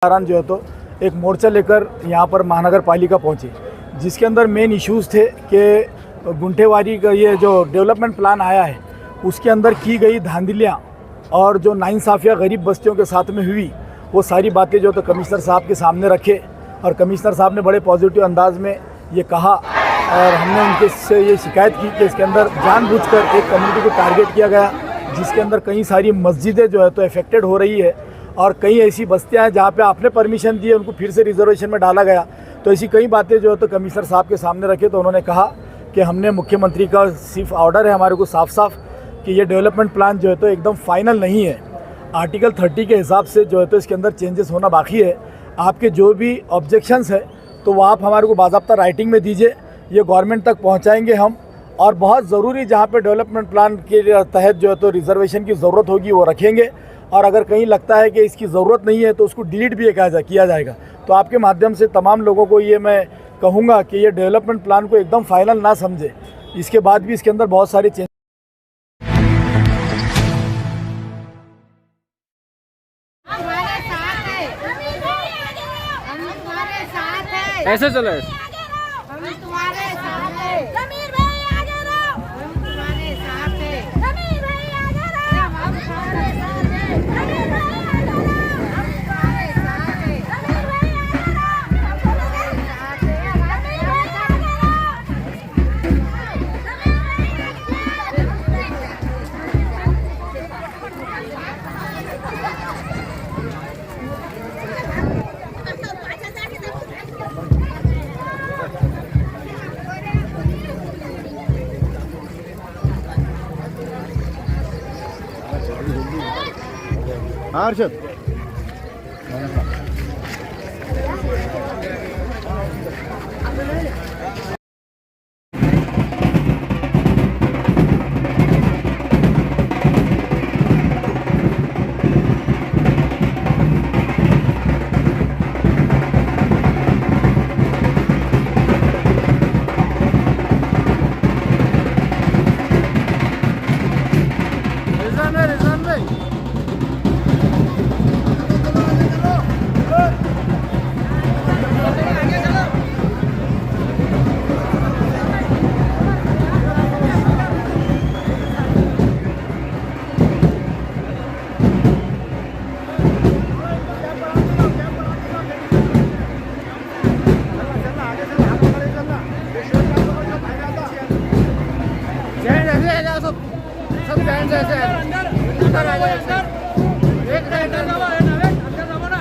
दौरान जो है तो एक मोर्चा लेकर यहाँ पर महानगर पालिका पहुँचे, जिसके अंदर मेन इश्यूज़ थे कि गुंठेवारी का ये जो डेवलपमेंट प्लान आया है उसके अंदर की गई धांधलियाँ और जो नाइंसाफ़ियाँ गरीब बस्तियों के साथ में हुई वो सारी बातें जो तो कमिश्नर साहब के सामने रखे और कमिश्नर साहब ने बड़े पॉजिटिव अंदाज में ये कहा और हमने उनके से ये शिकायत की कि इसके अंदर जानबूझकर एक कम्युनिटी को टारगेट किया गया, जिसके अंदर कई सारी मस्जिदें जो है तो अफेक्टेड हो रही है और कई ऐसी बस्तियां हैं जहाँ पे आपने परमिशन दी है उनको फिर से रिजर्वेशन में डाला गया। तो ऐसी कई बातें जो है तो कमिश्नर साहब के सामने रखे, तो उन्होंने कहा कि हमने मुख्यमंत्री का सिर्फ ऑर्डर है हमारे को साफ साफ कि ये डेवलपमेंट प्लान जो है तो एकदम फाइनल नहीं है, आर्टिकल 30 के हिसाब से जो है तो इसके अंदर चेंजेस होना बाकी है। आपके जो भी ऑब्जेक्शंस है तो वो आप हमारे को बाकायदा राइटिंग में दीजिए, ये गवर्नमेंट तक पहुँचाएँगे हम। और बहुत ज़रूरी जहाँ पे डेवलपमेंट प्लान के तहत जो है तो रिजर्वेशन की ज़रूरत होगी वो रखेंगे, और अगर कहीं लगता है कि इसकी ज़रूरत नहीं है तो उसको डिलीट भी किया जाएगा। तो आपके माध्यम से तमाम लोगों को ये मैं कहूँगा कि ये डेवलपमेंट प्लान को एकदम फाइनल ना समझे, इसके बाद भी इसके अंदर बहुत सारे चेंज। ऐसे चलो हर्षद सब बैंड जैसे अंदर आ जाए, एक साइड दबो ना,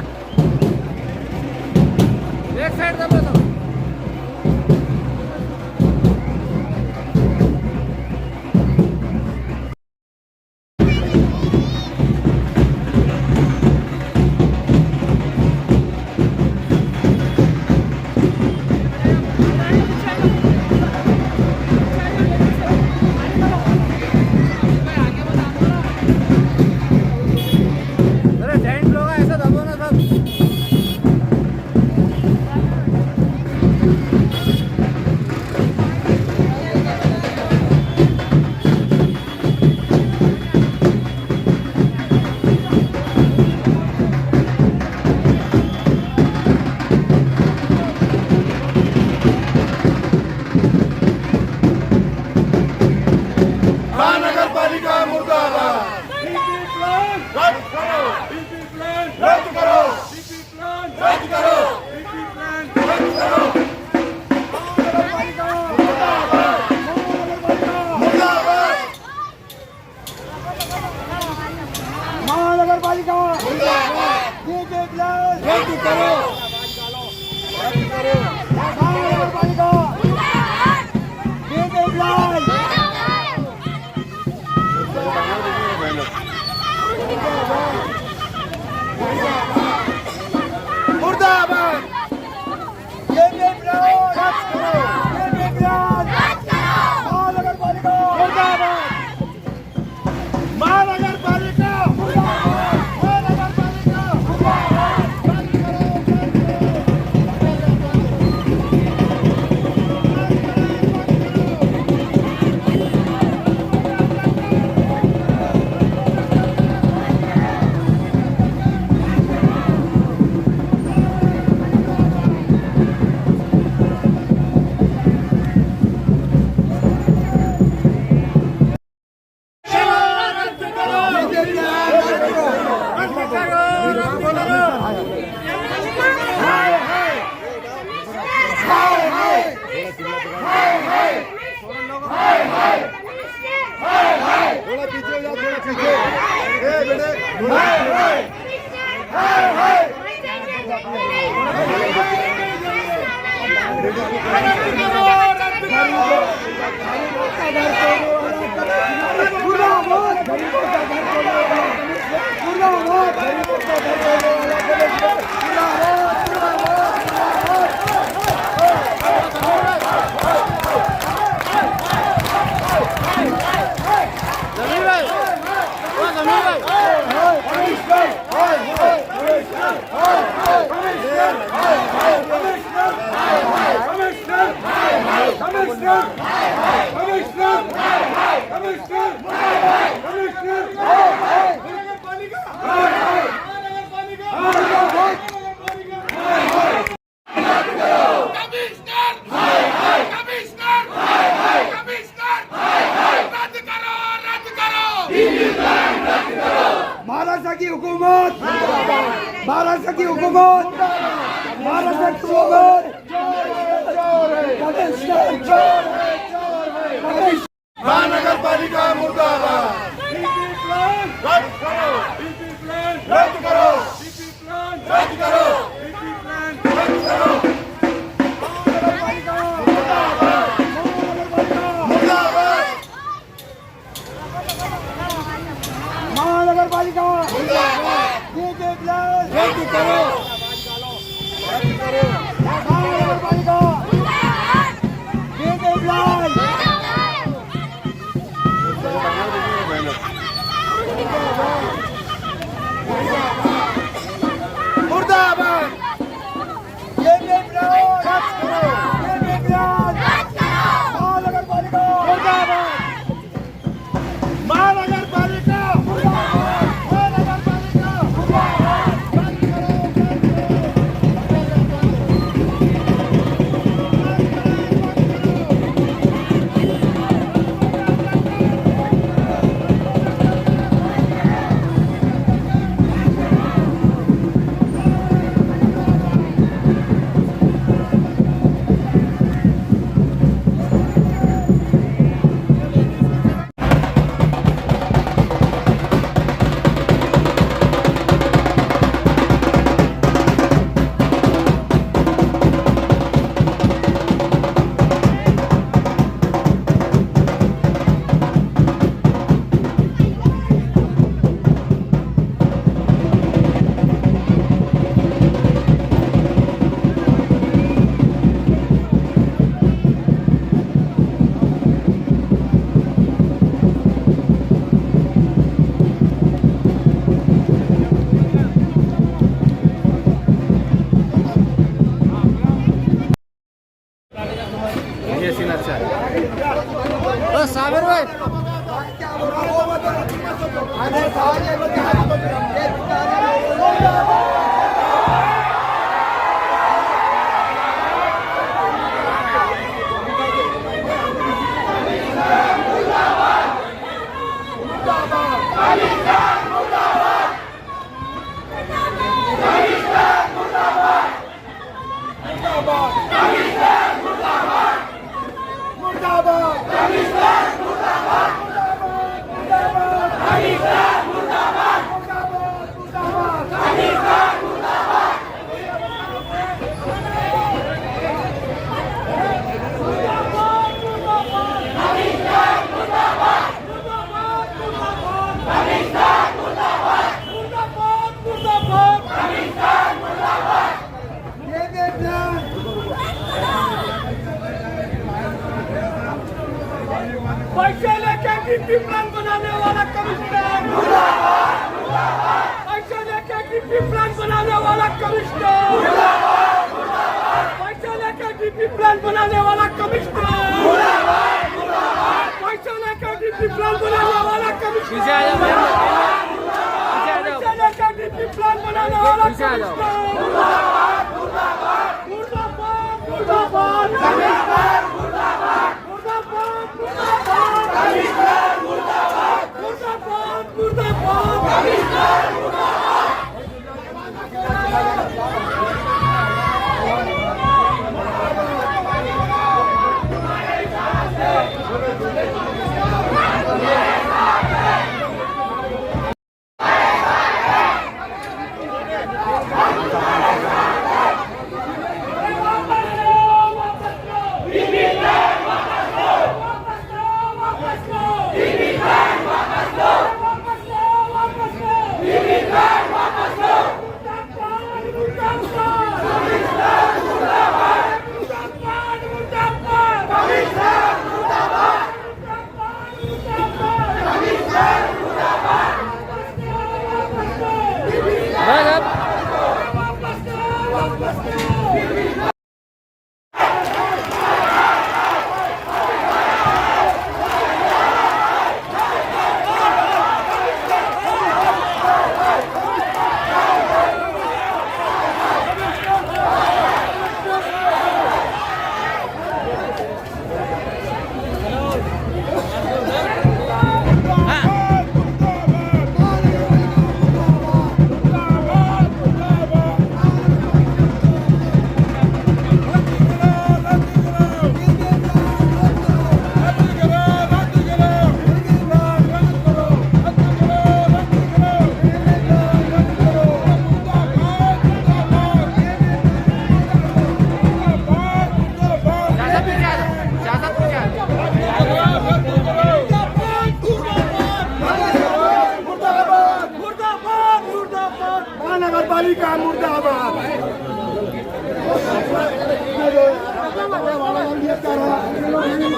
एक साइड दबो तो सोबत महाराष्ट्र सोबत महानगरपालिका मुर्दाबाद रद्द करो रद्द करो रद्द करो रद्द करो मुर्दाबाद महानगरपालिका रद्द करो महानगरपालिका मुर्दाबाद महानगरपालिका सागर भाई पैसे लेके डीपी प्लान बनाने वाला कमिश्नर पैसे लेके डीपी प्लान बनाने वाला कमिश्नर पैसे लेके डीपी प्लान बनाने वाला कमिश्नर पैसे लेके डीपी प्लान बनाने वाला कमिश्नर पैसे लेके डीपी प्लान बनाने वाला कमिश्नर मुर्दाबाद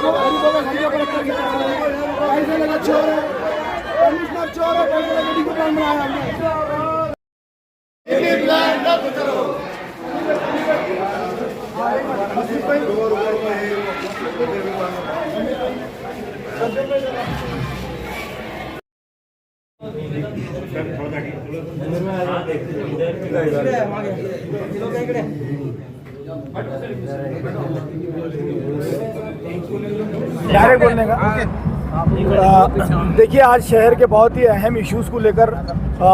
गरीबों का खर्चा कलेक्टर की तरफ से पैसे लगा चोर है, कमिश्नर चोर है, पैसे लगा डी प्लान बनाया हमने। डी प्लान रद्द करो। डायरेक्ट बोलने का देखिए, आज शहर के बहुत ही अहम इश्यूज़ को लेकर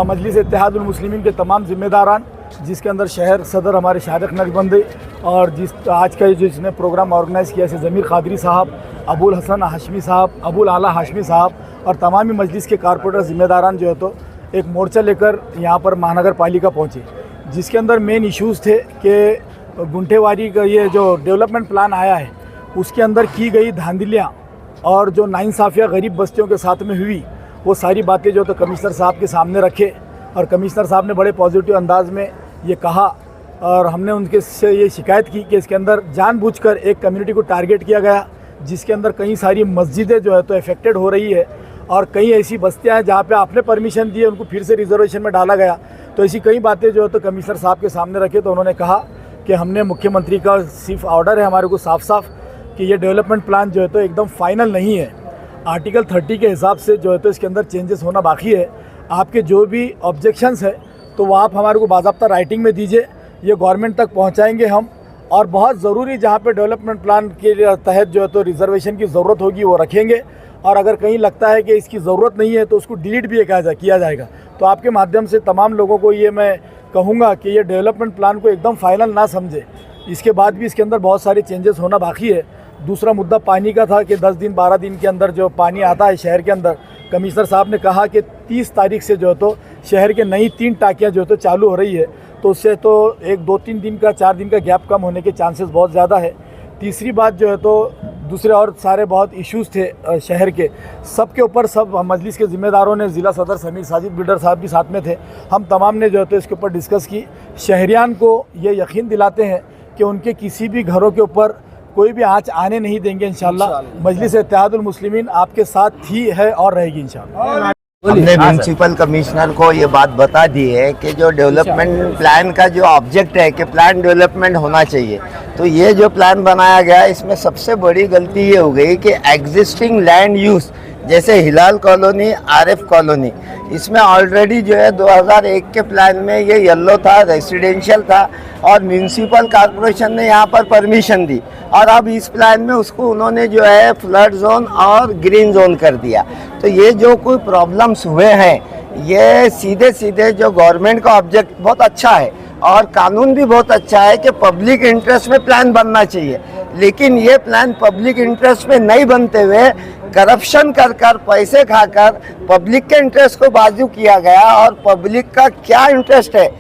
मजलिस इत्तेहादुल मुस्लिमीन के तमाम जिम्मेदारान, जिसके अंदर शहर सदर हमारे शारिक नक्शबंदी और जिस आज का जिसने प्रोग्राम ऑर्गेनाइज़ किया है ज़मीर कादरी साहब, अबुल हसन हाशमी साहब, अबुल आला हाशमी साहब और तमामी मजलिस के कारपोरेटर जिम्मेदारान जो है तो एक मोर्चा लेकर यहाँ पर महानगर पालिका पहुँचे, जिसके अंदर मेन इश्यूज़ थे कि गुंठेवारी का ये जो डेवलपमेंट प्लान आया है उसके अंदर की गई धांधलियाँ और जो नाइंसाफ़ियाँ गरीब बस्तियों के साथ में हुई, वो सारी बातें जो तो कमिश्नर साहब के सामने रखे और कमिश्नर साहब ने बड़े पॉजिटिव अंदाज में ये कहा और हमने उनके से ये शिकायत की कि इसके अंदर जानबूझकर एक कम्युनिटी को टारगेट किया गया, जिसके अंदर कई सारी मस्जिदें जो है तो अफेक्टेड हो रही है और कई ऐसी बस्तियां हैं जहाँ पे आपने परमिशन दी है उनको फिर से रिजर्वेशन में डाला गया। तो ऐसी कई बातें जो है तो कमिश्नर साहब के सामने रखे, तो उन्होंने कहा कि हमने मुख्यमंत्री का सिर्फ ऑर्डर है हमारे को साफ साफ कि ये डेवलपमेंट प्लान जो है तो एकदम फाइनल नहीं है, आर्टिकल 30 के हिसाब से जो है तो इसके अंदर चेंजेस होना बाकी है। आपके जो भी ऑब्जेक्शंस है तो वो आप हमारे को बाज़ाब्ता राइटिंग में दीजिए, ये गवर्नमेंट तक पहुंचाएंगे हम, और बहुत ज़रूरी जहाँ पे डेवलपमेंट प्लान के तहत जो है तो रिजर्वेशन की ज़रूरत होगी वो रखेंगे, और अगर कहीं लगता है कि इसकी ज़रूरत नहीं है तो उसको डिलीट भी किया जाएगा। तो आपके माध्यम से तमाम लोगों को ये मैं कहूँगा कि ये डेवलपमेंट प्लान को एकदम फाइनल ना समझे, इसके बाद भी इसके अंदर बहुत सारे चेंजेस होना बाकी है। दूसरा मुद्दा पानी का था कि 10 दिन 12 दिन के अंदर जो पानी आता है शहर के अंदर, कमिश्नर साहब ने कहा कि 30 तारीख से जो है तो शहर के नई 3 टाँकियाँ जो है तो चालू हो रही है, तो उससे तो 1-2-3 दिन का 4 दिन का गैप कम होने के चांसेस बहुत ज़्यादा है। तीसरी बात जो है तो दूसरे और सारे बहुत इश्यूज़ थे शहर के, सब के ऊपर सब मजलिस के ज़िम्मेदारों ने, ज़िला सदर समीर साजिद बिल्डर साहब भी साथ में थे, हम तमाम ने जो है तो इसके ऊपर डिस्कस की। शहरियान को ये यकीन दिलाते हैं कि उनके किसी भी घरों के ऊपर कोई भी आँच आने नहीं देंगे इंशाल्लाह। मजलिस इत्तेहादुल मुस्लिमीन आपके साथ ही है और रहेगी इंशाल्लाह। हमने म्यूनसिपल कमिश्नर को ये बात बता दी है कि जो डेवलपमेंट प्लान का जो ऑब्जेक्ट है कि प्लान डेवलपमेंट होना चाहिए, तो ये जो प्लान बनाया गया इसमें सबसे बड़ी गलती ये हो गई कि एग्जिस्टिंग लैंड यूज़ जैसे हिलाल कॉलोनी, आरिफ कॉलोनी, इसमें ऑलरेडी जो है 2001 के प्लान में ये येलो था, रेसिडेंशियल था और म्यूनसिपल कॉर्पोरेशन ने यहाँ पर परमिशन दी, और अब इस प्लान में उसको उन्होंने जो है फ्लड जोन और ग्रीन जोन कर दिया। तो ये जो कोई प्रॉब्लम्स हुए हैं ये सीधे सीधे जो गवर्नमेंट का ऑब्जेक्ट बहुत अच्छा है और कानून भी बहुत अच्छा है कि पब्लिक इंटरेस्ट में प्लान बनना चाहिए, लेकिन ये प्लान पब्लिक इंटरेस्ट में नहीं बनते हुए करप्शन कर कर पैसे खाकर पब्लिक के इंटरेस्ट को बाजू किया गया, और पब्लिक का क्या इंटरेस्ट है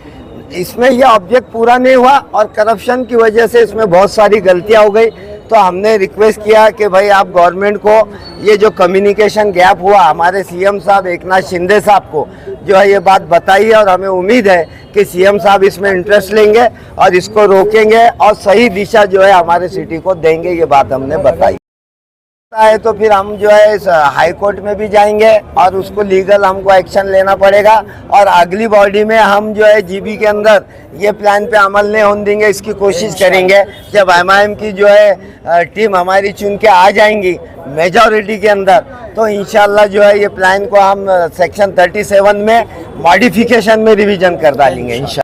इसमें यह ऑब्जेक्ट पूरा नहीं हुआ और करप्शन की वजह से इसमें बहुत सारी गलतियां हो गई। तो हमने रिक्वेस्ट किया कि भाई आप गवर्नमेंट को ये जो कम्युनिकेशन गैप हुआ, हमारे सीएम साहब एकनाथ शिंदे साहब को जो है ये बात बताइए, और हमें उम्मीद है कि सीएम साहब इसमें इंटरेस्ट लेंगे और इसको रोकेंगे और सही दिशा जो है हमारे सिटी को देंगे, ये बात हमने बताई है। तो फिर हम जो है हाई कोर्ट में भी जाएंगे और उसको लीगल हमको एक्शन लेना पड़ेगा, और अगली बॉडी में हम जो है जीबी के अंदर ये प्लान पे अमल नहीं होने देंगे, इसकी कोशिश करेंगे। जब एमआईएम की जो है टीम हमारी चुन के आ जाएंगी मेजॉरिटी के अंदर, तो इंशाल्लाह जो है ये प्लान को हम सेक्शन 37 में मॉडिफिकेशन में रिवीजन कर डालेंगे इंशाल्लाह।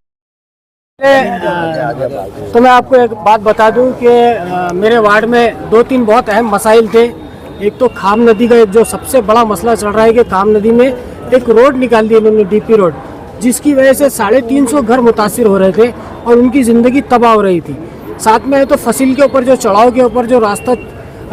तो मैं आपको एक बात बता दूं कि मेरे वार्ड में 2-3 बहुत अहम मसाइल थे। एक तो खाम नदी का एक जो सबसे बड़ा मसला चल रहा है कि खाम नदी में एक रोड निकाल दी उन्होंने, डीपी रोड, जिसकी वजह से 350 घर मुतासिर हो रहे थे और उनकी ज़िंदगी तबाह हो रही थी। साथ में तो फसिल के ऊपर जो चढ़ाव के ऊपर जो रास्ता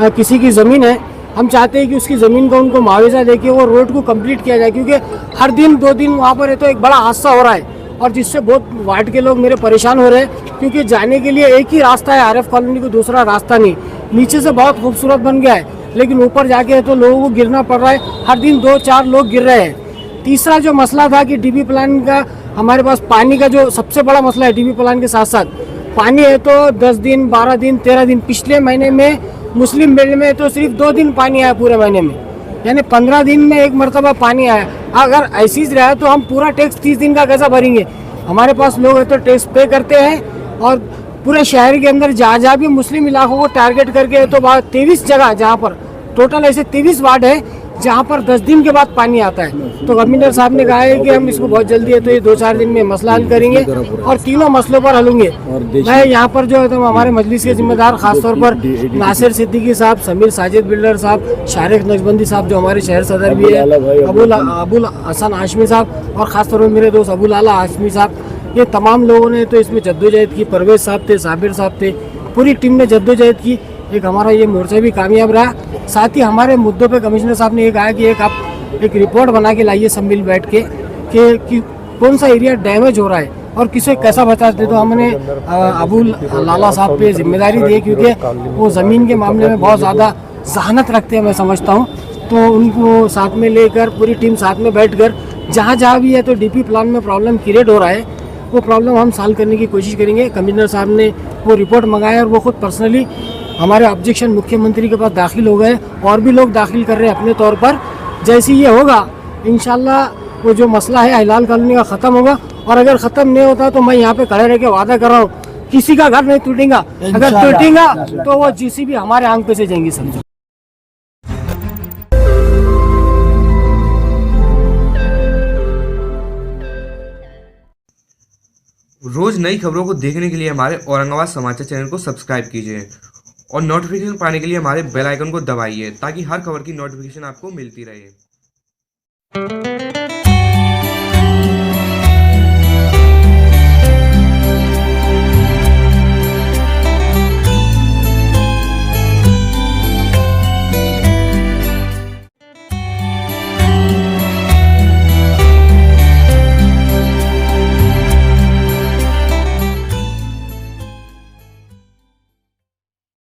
किसी की ज़मीन है, हम चाहते हैं कि उसकी ज़मीन को उनको मुआवजा देके वो रोड को कंप्लीट किया जाए, क्योंकि हर दिन 2 दिन वहाँ पर है तो एक बड़ा हादसा हो रहा है और जिससे बहुत वार्ड के लोग मेरे परेशान हो रहे हैं, क्योंकि जाने के लिए एक ही रास्ता है आरिफ कॉलोनी को, दूसरा रास्ता नहीं। नीचे से बहुत खूबसूरत बन गया है लेकिन ऊपर जाके तो लोगों को गिरना पड़ रहा है, हर दिन 2-4 लोग गिर रहे हैं। तीसरा जो मसला था कि डीबी प्लान का, हमारे पास पानी का जो सबसे बड़ा मसला है, डीबी प्लान के साथ साथ पानी है तो 10 दिन, 12 दिन, 13 दिन, पिछले महीने में मुस्लिम बेल्ट में तो सिर्फ 2 दिन पानी आया पूरे महीने में, यानी 15 दिन में एक मरतबा पानी आया। अगर ऐसी रहा तो हम पूरा टैक्स 30 दिन का कैसा भरेंगे? हमारे पास लोग है तो टैक्स पे करते हैं, और पूरे शहर के अंदर जहाँ भी मुस्लिम इलाकों को टारगेट करके तो 23 जगह, जहाँ पर टोटल ऐसे 23 वार्ड है जहाँ पर 10 दिन के बाद पानी आता है। तो कमिश्नर साहब ने कहा है कि हम इसको बहुत जल्दी है तो ये 2-4 दिन में मसला हल करेंगे और तीनों मसलों पर हल होंगे। मैं यहाँ पर जो है तो हमारे मजलिस के जिम्मेदार खासतौर पर नासिर सिद्दीकी साहब, समीर साजिद बिल्डर साहब, शारिक नक्शबंदी साहब जो हमारे शहर सदर भी है, अबुल हसन हाशमी साहब और खासतौर पर मेरे दोस्त अबुल आला हाशमी साहब, ये तमाम लोगों ने तो इसमें जद्दोजहद की। परवेज साहब थे, साबिर साहब थे, पूरी टीम ने जद्दोजहद की। एक हमारा ये मोर्चा भी कामयाब रहा। साथ ही हमारे मुद्दों पे कमिश्नर साहब ने ये कहा कि आप एक रिपोर्ट बना के लाइए सब मिल बैठ के कि कौन सा एरिया डैमेज हो रहा है और किसे कैसा बचाते। तो हमने अबुल लाला साहब पे जिम्मेदारी दी, क्योंकि वो ज़मीन के मामले में बहुत ज़्यादा जहानत रखते हैं, मैं समझता हूँ। तो उनको साथ में लेकर पूरी टीम साथ में बैठ कर जहाँ भी है तो DP प्लान में प्रॉब्लम क्रिएट हो रहा है, वो प्रॉब्लम हम सॉल्व करने की कोशिश करेंगे। कमिश्नर साहब ने वो रिपोर्ट मंगाया और वो खुद पर्सनली हमारे ऑब्जेक्शन मुख्यमंत्री के पास दाखिल हो गए, और भी लोग दाखिल कर रहे हैं अपने तौर पर। जैसे ये होगा इंशाल्लाह वो जो मसला है हिलाल कॉलोनी का ख़त्म होगा, और अगर ख़त्म नहीं होता तो मैं यहाँ पे खड़े रह के वादा कर रहा हूँ किसी का घर नहीं टूटेगा। अगर टूटेगा तो वो GCB हमारे आंख पे से जाएंगी समझो। रोज नई खबरों को देखने के लिए हमारे औरंगाबाद समाचार चैनल को सब्सक्राइब कीजिए और नोटिफिकेशन पाने के लिए हमारे बेल आइकन को दबाइए ताकि हर खबर की नोटिफिकेशन आपको मिलती रहे।